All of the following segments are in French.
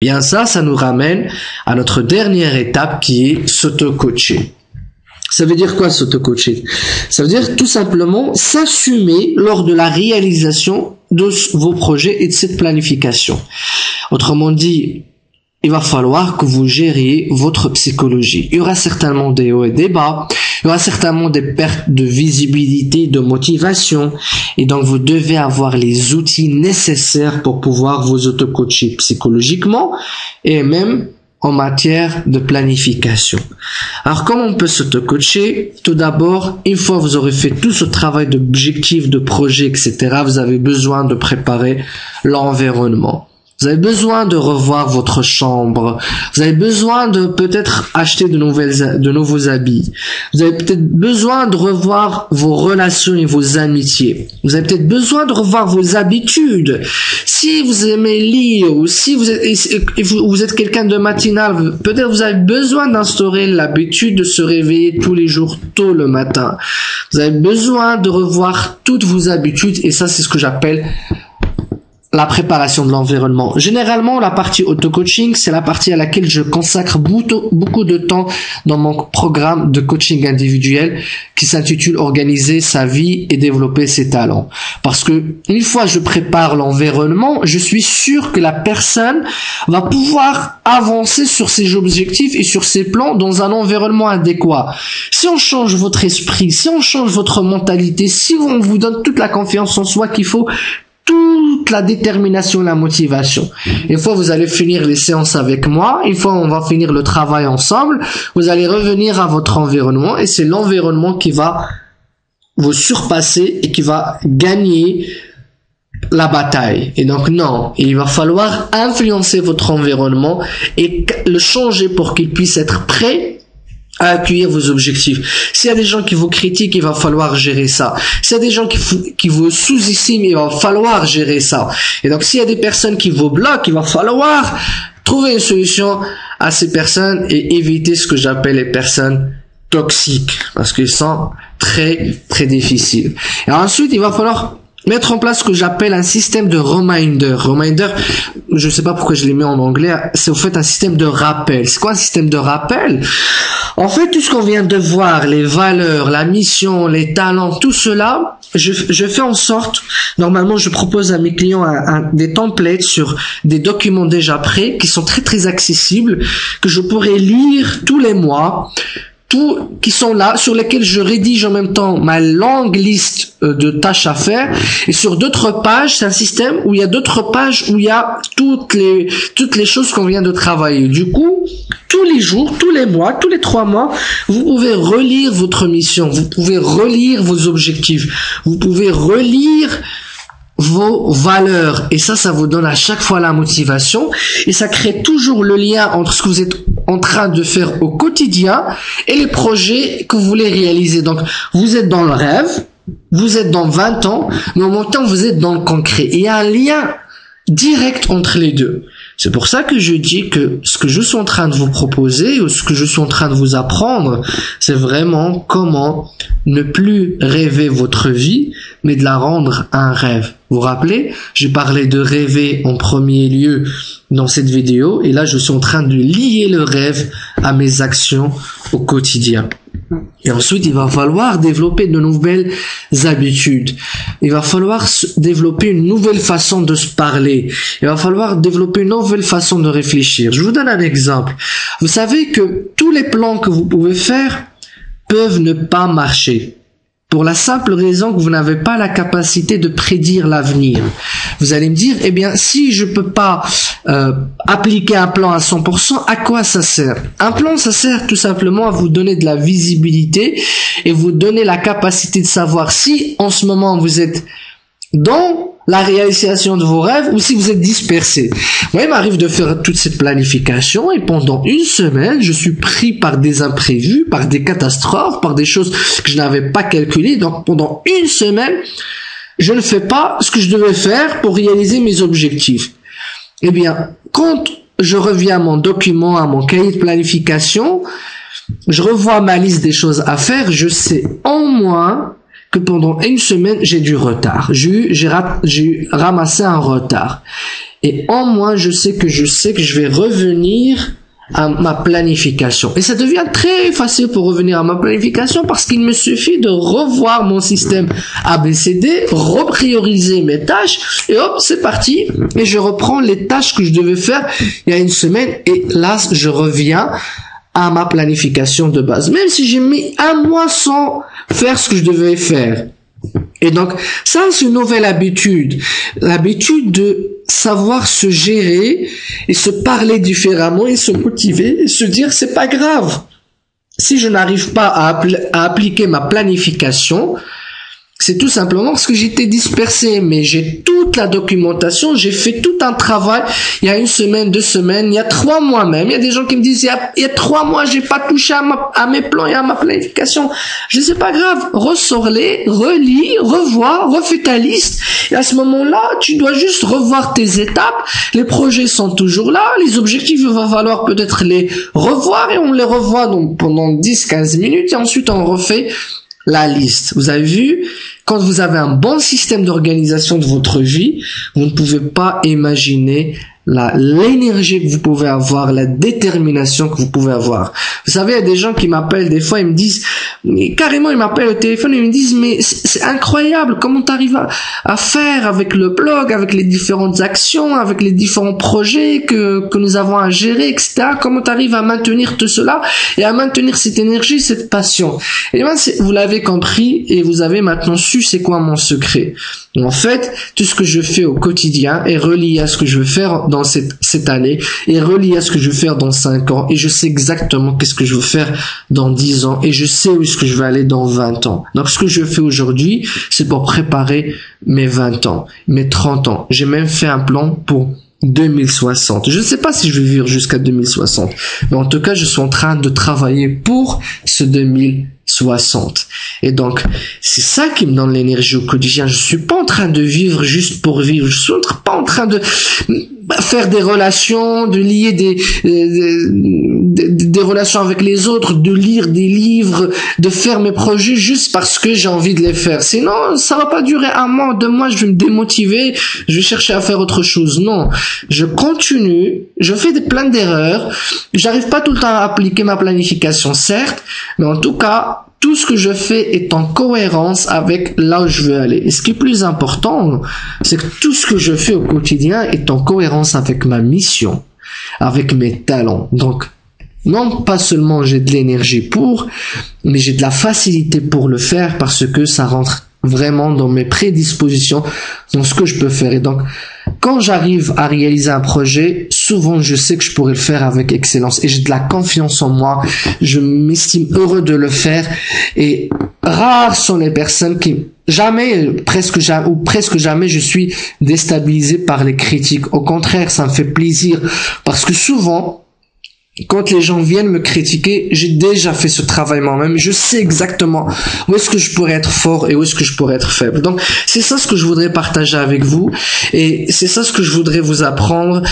Bien ça nous ramène à notre dernière étape qui est s'auto-coacher. Ça veut dire quoi s'auto-coacher? Ça veut dire tout simplement s'assumer lors de la réalisation de vos projets et de cette planification. Autrement dit, il va falloir que vous gériez votre psychologie. Il y aura certainement des hauts et des bas, il y aura certainement des pertes de visibilité, de motivation, et donc vous devez avoir les outils nécessaires pour pouvoir vous auto-coacher psychologiquement et même en matière de planification. Alors comment on peut s'auto-coacher? Tout d'abord, une fois vous aurez fait tout ce travail d'objectifs, de projets, etc., vous avez besoin de préparer l'environnement. Vous avez besoin de revoir votre chambre. Vous avez besoin de peut-être acheter de nouveaux habits. Vous avez peut-être besoin de revoir vos relations et vos amitiés. Vous avez peut-être besoin de revoir vos habitudes. Si vous aimez lire ou si vous êtes quelqu'un de matinal, peut-être vous avez besoin d'instaurer l'habitude de se réveiller tous les jours tôt le matin. Vous avez besoin de revoir toutes vos habitudes et ça, c'est ce que j'appelle la préparation de l'environnement. Généralement, la partie auto-coaching, c'est la partie à laquelle je consacre beaucoup de temps dans mon programme de coaching individuel qui s'intitule Organiser sa vie et développer ses talents. Parce que une fois je prépare l'environnement, je suis sûr que la personne va pouvoir avancer sur ses objectifs et sur ses plans dans un environnement adéquat. Si on change votre esprit, si on change votre mentalité, si on vous donne toute la confiance en soi qu'il faut, toute la détermination, la motivation. Une fois vous allez finir les séances avec moi, une fois on va finir le travail ensemble, vous allez revenir à votre environnement et c'est l'environnement qui va vous surpasser et qui va gagner la bataille. Et donc non, il va falloir influencer votre environnement et le changer pour qu'il puisse être prêt à accueillir vos objectifs. S'il y a des gens qui vous critiquent, il va falloir gérer ça. S'il y a des gens qui vous sous-estiment, il va falloir gérer ça. Et donc s'il y a des personnes qui vous bloquent, il va falloir trouver une solution à ces personnes et éviter ce que j'appelle les personnes toxiques, parce qu'ils sont très très difficiles. Et ensuite, il va falloir mettre en place ce que j'appelle un système de reminder. Reminder, je sais pas pourquoi je l'ai mis en anglais, c'est au fait un système de rappel. C'est quoi un système de rappel? En fait, tout ce qu'on vient de voir, les valeurs, la mission, les talents, tout cela, je fais en sorte, normalement je propose à mes clients des templates sur des documents déjà prêts qui sont très très accessibles, que je pourrais lire tous les mois, qui sont là, sur lesquels je rédige en même temps ma longue liste de tâches à faire. Et sur d'autres pages, c'est un système où il y a d'autres pages où il y a toutes les choses qu'on vient de travailler. Du coup, tous les jours, tous les mois, tous les 3 mois, vous pouvez relire votre mission, vous pouvez relire vos objectifs, vous pouvez relire vos valeurs, et ça vous donne à chaque fois la motivation, et ça crée toujours le lien entre ce que vous êtes en train de faire au quotidien et les projets que vous voulez réaliser. Donc, vous êtes dans le rêve, vous êtes dans 20 ans, mais en même temps, vous êtes dans le concret. Et il y a un lien direct entre les deux. C'est pour ça que je dis que ce que je suis en train de vous proposer ou ce que je suis en train de vous apprendre, c'est vraiment comment ne plus rêver votre vie, mais de la rendre un rêve. Vous vous rappelez, j'ai parlé de rêver en premier lieu dans cette vidéo, et là je suis en train de lier le rêve à mes actions au quotidien. Et ensuite, il va falloir développer de nouvelles habitudes. Il va falloir développer une nouvelle façon de se parler. Il va falloir développer une nouvelle façon de réfléchir. Je vous donne un exemple. Vous savez que tous les plans que vous pouvez faire peuvent ne pas marcher. Pour la simple raison que vous n'avez pas la capacité de prédire l'avenir. Vous allez me dire, eh bien, si je peux pas appliquer un plan à 100%, à quoi ça sert? Un plan, ça sert tout simplement à vous donner de la visibilité et vous donner la capacité de savoir si, en ce moment, vous êtes dans la réalisation de vos rêves ou si vous êtes dispersé. Moi, il m'arrive de faire toute cette planification et pendant une semaine, je suis pris par des imprévus, par des catastrophes, par des choses que je n'avais pas calculées. Donc, pendant une semaine, je ne fais pas ce que je devais faire pour réaliser mes objectifs. Eh bien, quand je reviens à mon document, à mon cahier de planification, je revois ma liste des choses à faire, je sais en moins que pendant une semaine, j'ai du retard. J'ai ramassé un retard. Et en moi, je sais que je vais revenir à ma planification. Et ça devient très facile pour revenir à ma planification parce qu'il me suffit de revoir mon système ABCD, reprioriser mes tâches et hop, c'est parti. Et je reprends les tâches que je devais faire il y a une semaine et là, je reviens à ma planification de base. Même si j'ai mis un mois sans faire ce que je devais faire. Et donc, ça, c'est une nouvelle habitude. L'habitude de savoir se gérer et se parler différemment et se motiver et se dire, c'est pas grave. Si je n'arrive pas à appliquer ma planification, c'est tout simplement parce que j'étais dispersé, mais j'ai toute la documentation, j'ai fait tout un travail il y a 1 semaine, 2 semaines, il y a 3 mois même. Il y a des gens qui me disent, il y a 3 mois, j'ai pas touché à mes plans et à ma planification. Je sais pas grave, ressors-les, relis, revois, refais ta liste. Et à ce moment-là, tu dois juste revoir tes étapes. Les projets sont toujours là, les objectifs, il va falloir peut-être les revoir et on les revoit donc pendant 10-15 minutes et ensuite on refait la liste. Vous avez vu, quand vous avez un bon système d'organisation de votre vie, vous ne pouvez pas imaginer l'énergie que vous pouvez avoir, la détermination que vous pouvez avoir. Vous savez, il y a des gens qui m'appellent des fois, ils me disent, mais carrément ils m'appellent au téléphone, ils me disent, mais c'est incroyable, comment tu arrives à faire avec le blog, avec les différentes actions, avec les différents projets que nous avons à gérer, etc. Comment tu arrives à maintenir tout cela et à maintenir cette énergie, cette passion. Et bien, vous l'avez compris et vous avez maintenant su c'est quoi mon secret. En fait, tout ce que je fais au quotidien est relié à ce que je veux faire dans cette année, est relié à ce que je veux faire dans 5 ans, et je sais exactement qu'est-ce que je veux faire dans 10 ans, et je sais où est-ce que je vais aller dans 20 ans. Donc ce que je fais aujourd'hui, c'est pour préparer mes 20 ans, mes 30 ans. J'ai même fait un plan pour 2060. Je ne sais pas si je vais vivre jusqu'à 2060, mais en tout cas, je suis en train de travailler pour ce 2060. Et donc, c'est ça qui me donne l'énergie au quotidien. Je suis pas en train de vivre juste pour vivre. Je suis pas en train de faire des relations, de lier des relations avec les autres, de lire des livres, de faire mes projets juste parce que j'ai envie de les faire. Sinon, ça va pas durer 1 mois, 2 mois, je vais me démotiver, je vais chercher à faire autre chose. Non. Je continue, je fais plein d'erreurs, j'arrive pas tout le temps à appliquer ma planification, certes, mais en tout cas, tout ce que je fais est en cohérence avec là où je veux aller. Et ce qui est plus important, c'est que tout ce que je fais au quotidien est en cohérence avec ma mission, avec mes talents. Donc, non pas seulement j'ai de l'énergie mais j'ai de la facilité pour le faire parce que ça rentre vraiment dans mes prédispositions, dans ce que je peux faire. Et donc, quand j'arrive à réaliser un projet, souvent je sais que je pourrais le faire avec excellence et j'ai de la confiance en moi, je m'estime heureux de le faire et rares sont les personnes qui presque jamais je suis déstabilisé par les critiques. Au contraire, ça me fait plaisir parce que souvent, quand les gens viennent me critiquer, j'ai déjà fait ce travail moi-même. Je sais exactement où est-ce que je pourrais être fort et où est-ce que je pourrais être faible. Donc, c'est ça ce que je voudrais partager avec vous. Et c'est ça ce que je voudrais vous apprendre.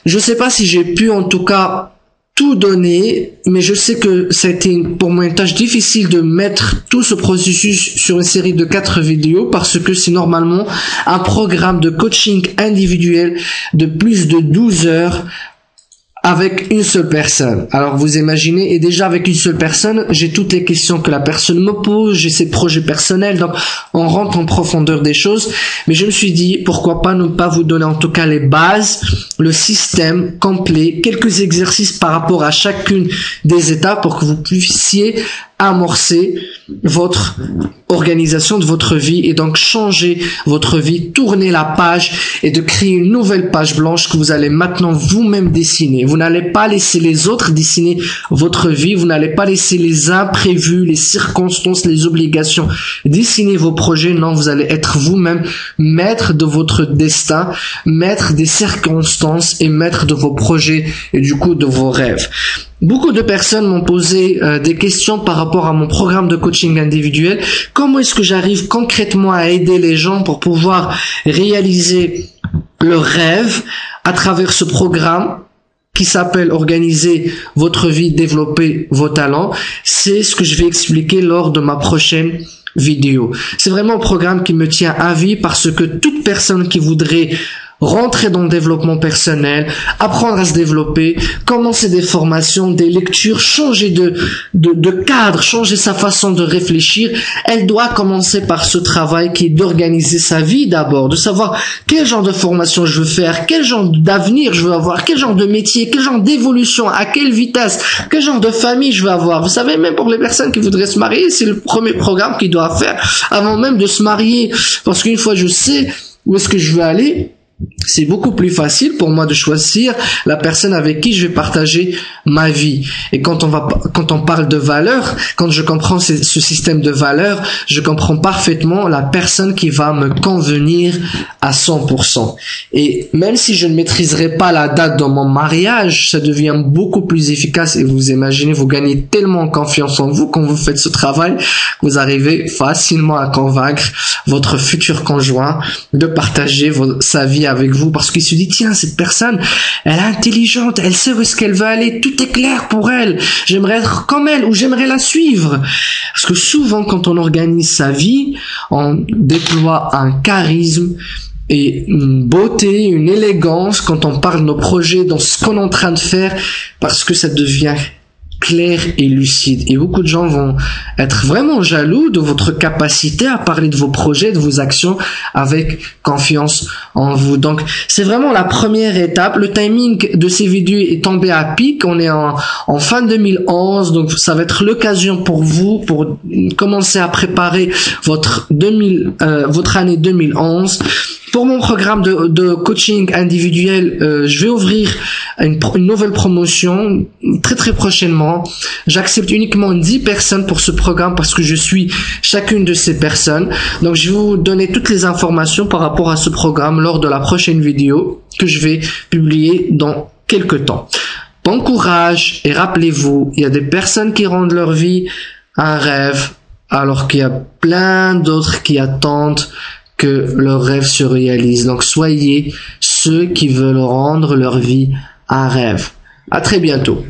Je sais pas si j'ai pu, en tout cas, tout donner, mais je sais que ça a été pour moi une tâche difficile de mettre tout ce processus sur une série de 4 vidéos parce que c'est normalement un programme de coaching individuel de plus de 12 heures avec une seule personne. Alors vous imaginez, et déjà avec une seule personne, j'ai toutes les questions que la personne me pose, j'ai ses projets personnels, donc on rentre en profondeur des choses, mais je me suis dit, pourquoi pas ne pas vous donner en tout cas les bases, le système complet, quelques exercices par rapport à chacune des étapes pour que vous puissiez amorcer votre organisation de votre vie et donc changer votre vie, tourner la page et de créer une nouvelle page blanche que vous allez maintenant vous-même dessiner. Vous n'allez pas laisser les autres dessiner votre vie, vous n'allez pas laisser les imprévus, les circonstances, les obligations dessiner vos projets. Non, vous allez être vous-même maître de votre destin, maître des circonstances et maître de vos projets et du coup de vos rêves. Beaucoup de personnes m'ont posé des questions par rapport à mon programme de coaching individuel. Comment est-ce que j'arrive concrètement à aider les gens pour pouvoir réaliser leurs rêves à travers ce programme qui s'appelle Organiser votre vie, développer vos talents? C'est ce que je vais expliquer lors de ma prochaine vidéo. C'est vraiment un programme qui me tient à vie parce que toute personne qui voudrait rentrer dans le développement personnel, apprendre à se développer, commencer des formations, des lectures, changer de cadre, changer sa façon de réfléchir, elle doit commencer par ce travail qui est d'organiser sa vie d'abord, de savoir quel genre de formation je veux faire, quel genre d'avenir je veux avoir, quel genre de métier, quel genre d'évolution, à quelle vitesse, quel genre de famille je veux avoir. Vous savez, même pour les personnes qui voudraient se marier, c'est le premier programme qu'ils doivent faire avant même de se marier, parce qu'une fois je sais où est-ce que je veux aller, c'est beaucoup plus facile pour moi de choisir la personne avec qui je vais partager ma vie. Et quand on parle de valeurs, quand je comprends ce système de valeurs, je comprends parfaitement la personne qui va me convenir à 100%. Et même si je ne maîtriserai pas la date de mon mariage, ça devient beaucoup plus efficace. Et vous imaginez, vous gagnez tellement en confiance en vous quand vous faites ce travail, vous arrivez facilement à convaincre votre futur conjoint de partager sa vie avec vous, parce qu'il se dit, tiens, cette personne, elle est intelligente, elle sait où est-ce qu'elle veut aller, tout est clair pour elle, j'aimerais être comme elle, ou j'aimerais la suivre. Parce que souvent, quand on organise sa vie, on déploie un charisme et une beauté, une élégance quand on parle de nos projets, dans ce qu'on est en train de faire, parce que ça devient clair et lucide. Et beaucoup de gens vont être vraiment jaloux de votre capacité à parler de vos projets, de vos actions avec confiance en vous. Donc, c'est vraiment la première étape. Le timing de ces vidéos est tombé à pic. On est en fin 2011. Donc, ça va être l'occasion pour vous pour commencer à préparer votre année 2011. Pour mon programme de coaching individuel, je vais ouvrir une nouvelle promotion très très prochainement. J'accepte uniquement 10 personnes pour ce programme parce que je suis chacune de ces personnes. Donc je vais vous donner toutes les informations par rapport à ce programme lors de la prochaine vidéo que je vais publier dans quelques temps. Bon courage et rappelez-vous, il y a des personnes qui rendent leur vie un rêve alors qu'il y a plein d'autres qui attendent que leurs rêves se réalisent. Donc soyez ceux qui veulent rendre leur vie un rêve. À très bientôt.